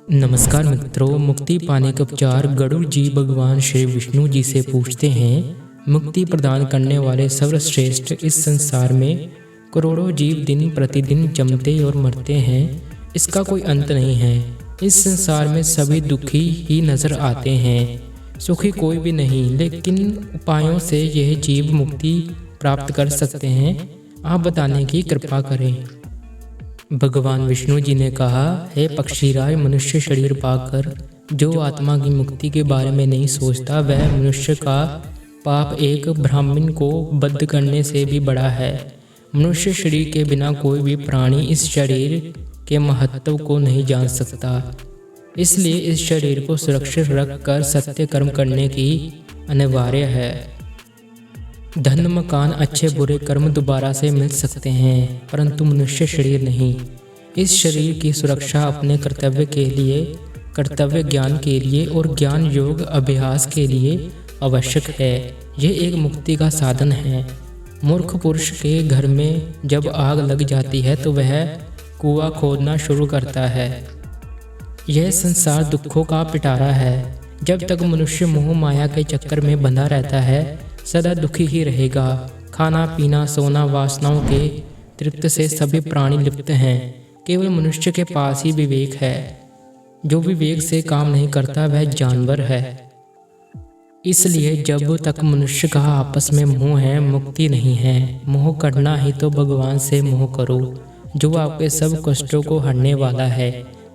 नमस्कार मित्रों, मुक्ति पाने के उपचार। गरुड़ जी भगवान श्री विष्णु जी से पूछते हैं, मुक्ति प्रदान करने वाले सर्वश्रेष्ठ, इस संसार में करोड़ों जीव दिन प्रतिदिन जमते और मरते हैं, इसका कोई अंत नहीं है। इस संसार में सभी दुखी ही नजर आते हैं, सुखी कोई भी नहीं। लेकिन उपायों से यह जीव मुक्ति प्राप्त कर सकते हैं, आप बताने की कृपा करें। भगवान विष्णु जी ने कहा, हे पक्षीराज, मनुष्य शरीर पाकर जो आत्मा की मुक्ति के बारे में नहीं सोचता, वह मनुष्य का पाप एक ब्राह्मण को बद्ध करने से भी बड़ा है। मनुष्य शरीर के बिना कोई भी प्राणी इस शरीर के महत्व को नहीं जान सकता, इसलिए इस शरीर को सुरक्षित रखकर सत्य कर्म करने की अनिवार्य है। धन, मकान, अच्छे बुरे कर्म दोबारा से मिल सकते हैं, परंतु मनुष्य शरीर नहीं। इस शरीर की सुरक्षा अपने कर्तव्य के लिए, कर्तव्य ज्ञान के लिए और ज्ञान योग अभ्यास के लिए आवश्यक है। यह एक मुक्ति का साधन है। मूर्ख पुरुष के घर में जब आग लग जाती है तो वह कुआं खोदना शुरू करता है। यह संसार दुखों का पिटारा है। जब तक मनुष्य मोह माया के चक्कर में बंधा रहता है, सदा दुखी ही रहेगा। खाना पीना सोना वासनाओं के तृप्त से सभी प्राणी लिप्त हैं। केवल मनुष्य के पास ही विवेक है। जो विवेक से काम नहीं करता वह जानवर है। इसलिए जब तक मनुष्य का आपस में मोह है, मुक्ति नहीं है। मोह करना ही तो भगवान से मोह करो, जो आपके सब कष्टों को हरने वाला है।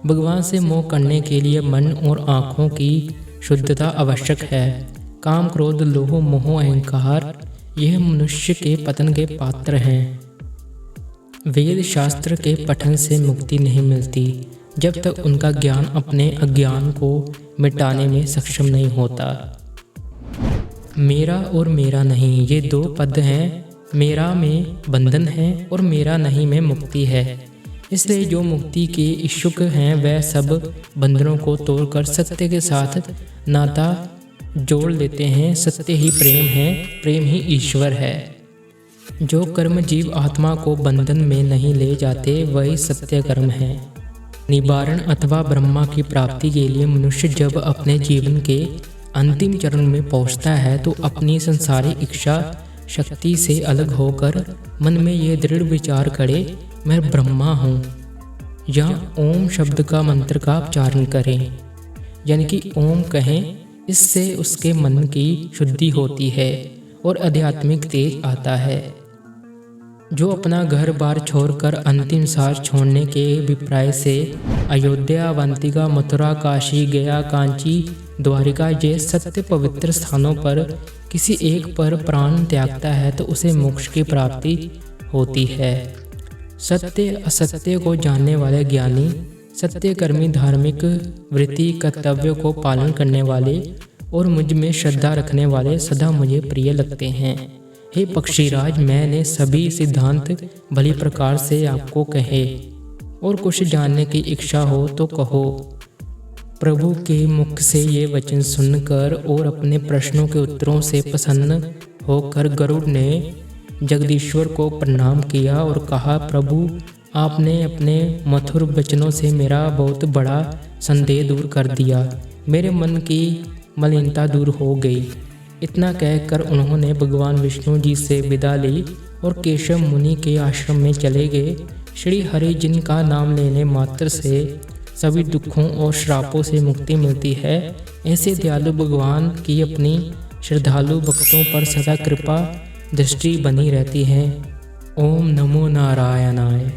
भगवान से मोह करने के लिए मन और आँखों की शुद्धता आवश्यक है। काम, क्रोध, लोभ, मोह, अहंकार, यह मनुष्य के पतन के पात्र हैं। वेद शास्त्र के पठन से मुक्ति नहीं मिलती, जब तक उनका ज्ञान अपने अज्ञान को मिटाने में सक्षम नहीं होता। मेरा और मेरा नहीं, ये दो पद हैं। मेरा में बंधन है और मेरा नहीं में मुक्ति है। इसलिए जो मुक्ति के इच्छुक हैं वह सब बंधनों को तोड़कर सत्य के साथ नाता जोड़ लेते हैं। सत्य ही प्रेम है, प्रेम ही ईश्वर है। जो कर्म जीव आत्मा को बंधन में नहीं ले जाते, वही सत्य कर्म है। निवारण अथवा ब्रह्मा की प्राप्ति के लिए मनुष्य जब अपने जीवन के अंतिम चरण में पहुंचता है तो अपनी संसारिक इच्छा शक्ति से अलग होकर मन में यह दृढ़ विचार करे, मैं ब्रह्मा हूँ, या ओम शब्द का मंत्र का उच्चारण करें, यानी कि ओम कहें। इससे उसके मन की शुद्धि होती है और आध्यात्मिक तेज आता है। जो अपना घर बार छोड़कर अंतिम सांस छोड़ने के अभिप्राय से अयोध्या, अवंतिका, मथुरा, काशी, गया, कांची, द्वारिका जैसे सत्य पवित्र स्थानों पर किसी एक पर प्राण त्यागता है तो उसे मोक्ष की प्राप्ति होती है। सत्य असत्य को जानने वाले ज्ञानी, सत्यकर्मी, धार्मिक वृत्ति कर्तव्यों को पालन करने वाले और मुझ में श्रद्धा रखने वाले सदा मुझे प्रिय लगते हैं। हे पक्षीराज, मैंने सभी सिद्धांत भली प्रकार से आपको कहे, और कुछ जानने की इच्छा हो तो कहो। प्रभु के मुख से ये वचन सुनकर और अपने प्रश्नों के उत्तरों से प्रसन्न होकर गरुड़ ने जगदीश्वर को प्रणाम किया और कहा, प्रभु, आपने अपने मधुर वचनों से मेरा बहुत बड़ा संदेह दूर कर दिया। मेरे मन की मलिनता दूर हो गई। इतना कहकर उन्होंने भगवान विष्णु जी से विदा ली और केशव मुनि के आश्रम में चले गए। श्री हरि, जिनका नाम लेने मात्र से सभी दुखों और श्रापों से मुक्ति मिलती है, ऐसे दयालु भगवान की अपनी श्रद्धालु भक्तों पर सदा कृपा दृष्टि बनी रहती है। ओम नमो नारायणाय।